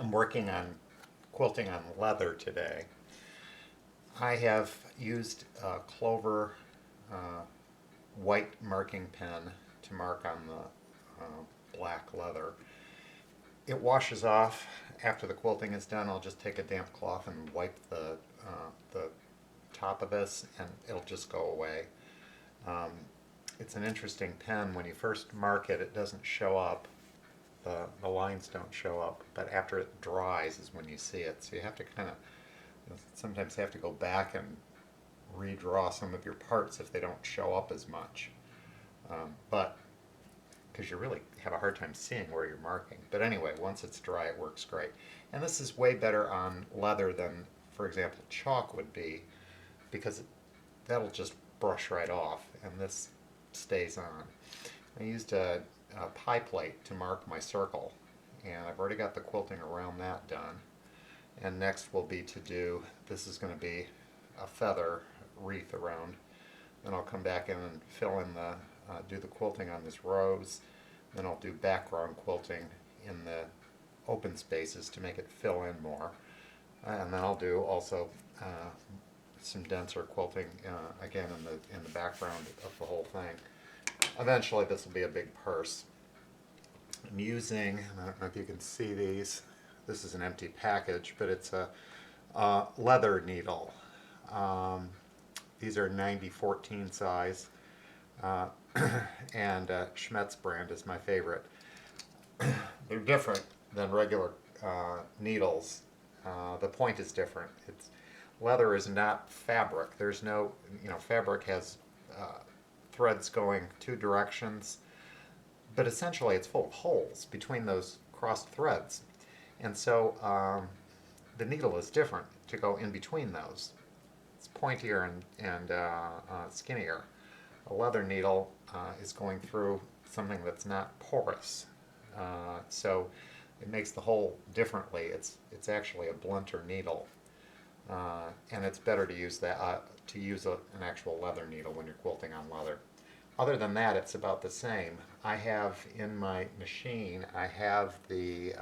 I'm working on quilting on leather today. I have used a Clover white marking pen to mark on the black leather. It washes off after the quilting is done. I'll just take a damp cloth and wipe the top of this, and it'll just go away. Um, it's an interesting pen. When you first mark it, it doesn't show up. The lines don't show up, but after it dries is when you see it. So you have to kind of, sometimes have to go back and redraw some of your parts if they don't show up as much. But because you really have a hard time seeing where you're marking. But anyway, once it's dry, it works great. And this is way better on leather than, for example, chalk would be, because that'll just brush right off, and this stays on. I used a pie plate to mark my circle, and I've already got the quilting around that done. And next will be to do, this is going to be a feather wreath around. Then I'll come back in and fill in the, do the quilting on this rose. Then I'll do background quilting in the open spaces to make it fill in more. And then I'll do also some denser quilting again in the background of the whole thing. Eventually this will be a big purse. I'm using, I don't know if you can see these, this is an empty package, but it's a leather needle. These are 90-14 size, and Schmetz brand is my favorite. They're different than regular needles. The point is different. Leather is not fabric. There's no, fabric has threads going two directions, but essentially it's full of holes between those crossed threads. And so the needle is different to go in between those. It's pointier and skinnier. A leather needle is going through something that's not porous. So it makes the hole differently. It's actually a blunter needle. And it's better to use that an actual leather needle when you're quilting on leather. Other than that, it's about the same. I have in my machine, I have the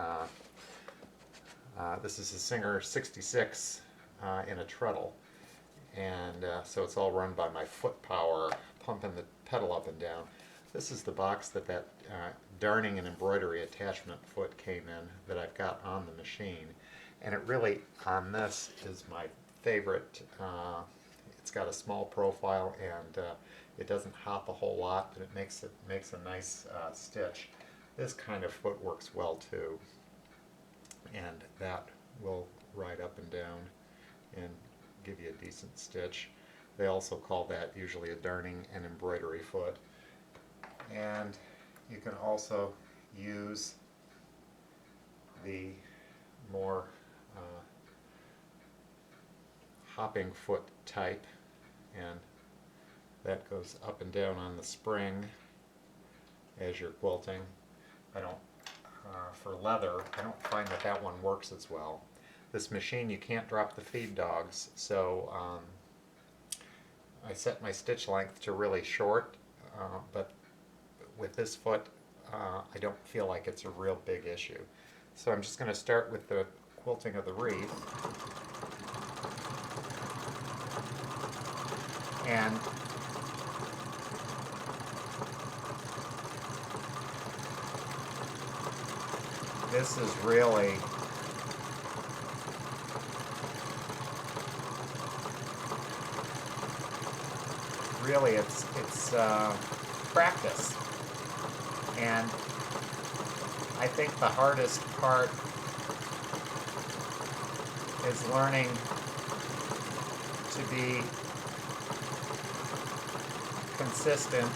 this is a Singer 66 in a treadle, and so it's all run by my foot power, pumping the pedal up and down. This is the box that darning and embroidery attachment foot came in that I've got on the machine. And it really, on this, is my favorite. It's got a small profile, and it doesn't hop a whole lot, but it makes a nice stitch. This kind of foot works well too, and that will ride up and down and give you a decent stitch. They also call that usually a darning and embroidery foot. And you can also use the more hopping foot type, and that goes up and down on the spring as you're quilting. For leather, I don't find that one works as well. This machine, you can't drop the feed dogs, so I set my stitch length to really short, but with this foot, I don't feel like it's a real big issue. So I'm just going to start with the quilting of the wreath. And this is really it's practice. And I think the hardest part is learning to be consistent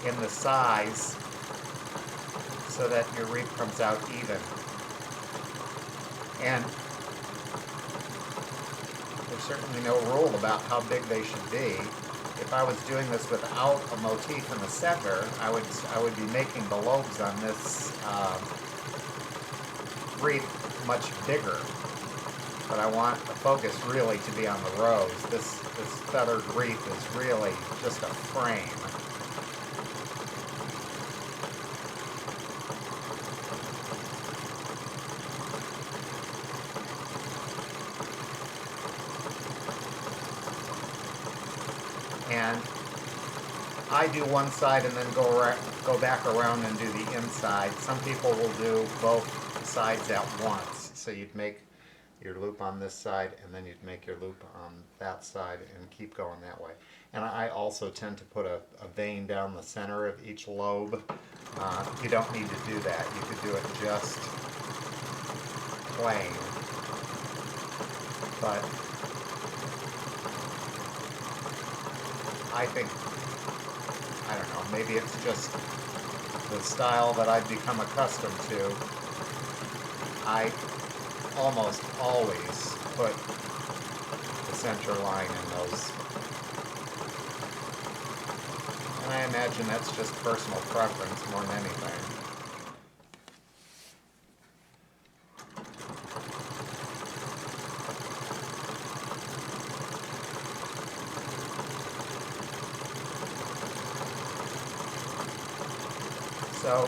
in the size so that your wreath comes out even. And there's certainly no rule about how big they should be. If I was doing this without a motif in the center, I would be making the lobes on this wreath much bigger. But I want the focus really to be on the rose. This feathered wreath is really just a frame. I do one side and then go back around and do the inside. Some people will do both sides at once. So you'd make your loop on this side and then you'd make your loop on that side and keep going that way. And I also tend to put a vein down the center of each lobe. You don't need to do that. You could do it just plain. But I think, I don't know, maybe it's just the style that I've become accustomed to. I almost always put the center line in those. And I imagine that's just personal preference more than anything. So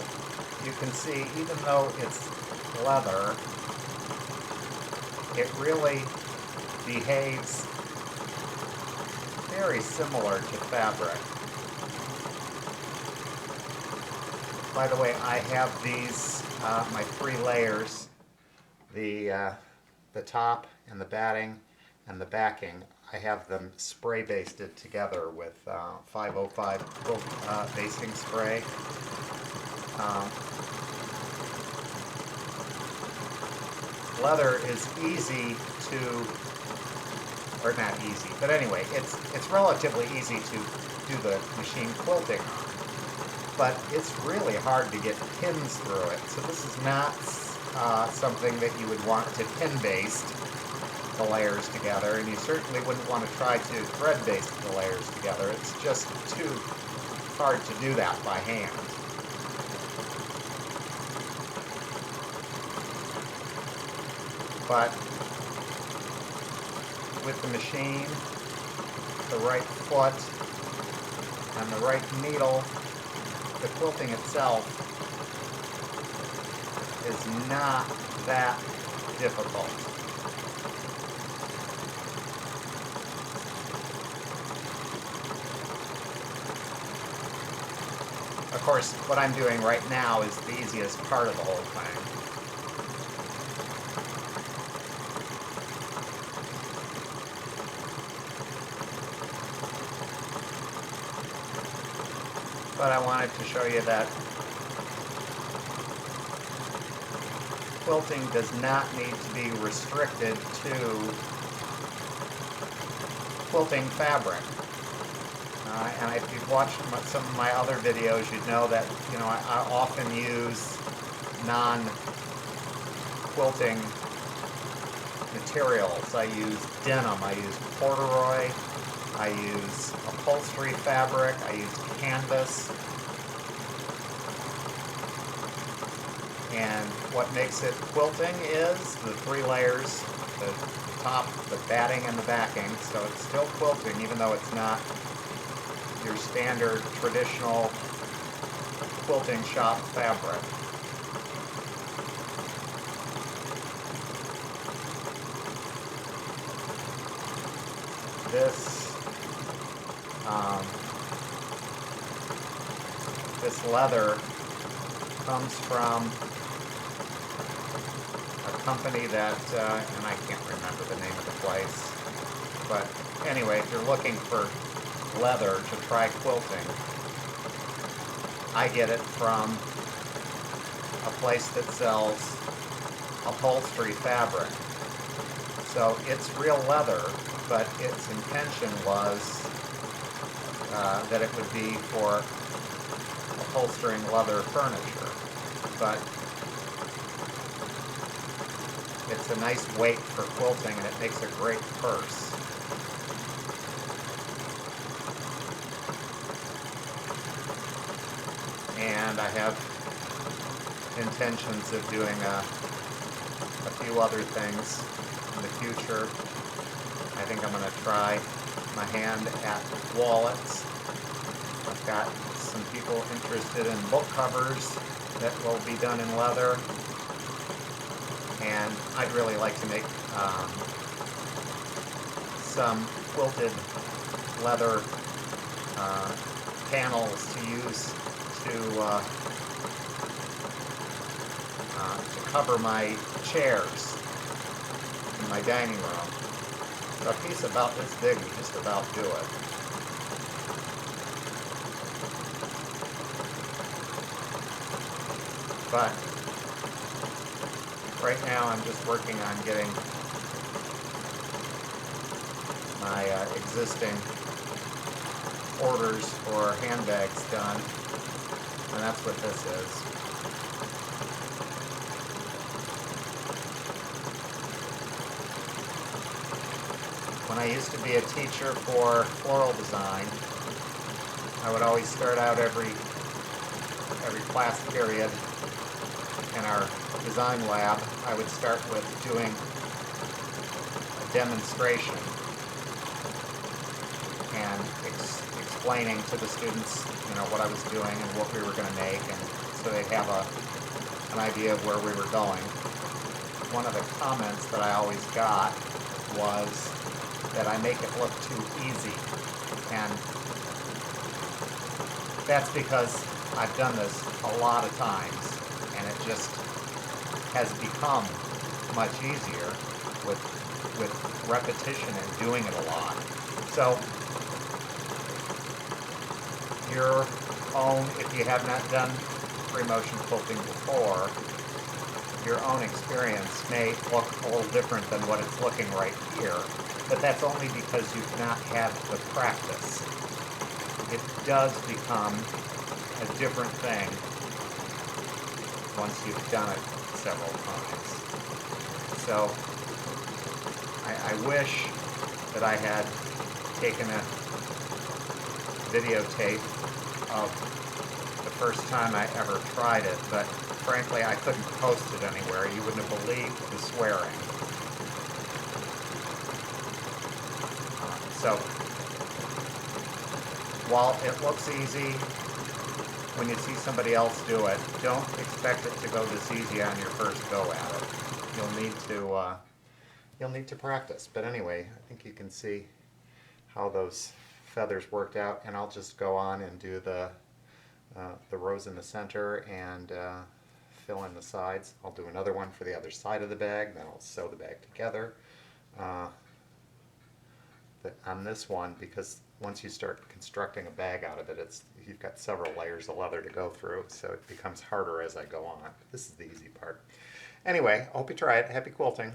you can see, even though it's leather, it really behaves very similar to fabric. By the way, I have these, my 3 layers, the top and the batting and the backing. I have them spray basted together with 505 quilt basting spray. Leather is easy to, or not easy, but anyway, it's relatively easy to do the machine quilting on. But it's really hard to get pins through it. So this is not something that you would want to pin baste the layers together, and you certainly wouldn't want to try to thread baste the layers together. It's just too hard to do that by hand. But with the machine, the right foot, and the right needle, the quilting itself is not that difficult. Of course, what I'm doing right now is the easiest part of the whole thing. But I wanted to show you that quilting does not need to be restricted to quilting fabric. And if you've watched some of my other videos, you'd know that I often use non-quilting materials. I use denim, I use corduroy, I use upholstery fabric, I use canvas. And what makes it quilting is the 3 layers, the top, the batting, and the backing. So it's still quilting, even though it's not your standard traditional quilting shop fabric. This leather comes from a company that, and I can't remember the name of the place, but anyway, if you're looking for leather to try quilting, I get it from a place that sells upholstery fabric. So it's real leather, but its intention was that it would be for upholstering leather furniture. But it's a nice weight for quilting, and it makes a great purse. And I have intentions of doing a few other things in the future. I think I'm going to try my hand at wallets. I've got some people interested in book covers that will be done in leather. And I'd really like to make some quilted leather panels to use to cover my chairs in my dining room. So a piece about this big would just about do it. But right now I'm just working on getting my existing orders for handbags done, and that's what this is. When I used to be a teacher for floral design, I would always start out every class period in our design lab. I would start with doing a demonstration and explaining to the students, what I was doing and what we were going to make, and so they'd have an idea of where we were going. One of the comments that I always got was that I make it look too easy, and that's because I've done this a lot of times, and it just has become much easier with repetition and doing it a lot. So your own, if you have not done free motion quilting before, your own experience may look a little different than what it's looking right here, but that's only because you've not had the practice. It does become a different thing once you've done it several times. So I wish that I had taken a videotape of the first time I ever tried it, but frankly I couldn't post it anywhere. You wouldn't have believed the swearing. So while it looks easy when you see somebody else do it, don't expect it to go this easy on your first go at it. You'll need to practice. But anyway, I think you can see how those feathers worked out, and I'll just go on and do the rows in the center and fill in the sides. I'll do another one for the other side of the bag, then I'll sew the bag together. On this one, because once you start constructing a bag out of it, you've got several layers of leather to go through, so it becomes harder as I go on. This is the easy part. Anyway, I hope you try it. Happy quilting.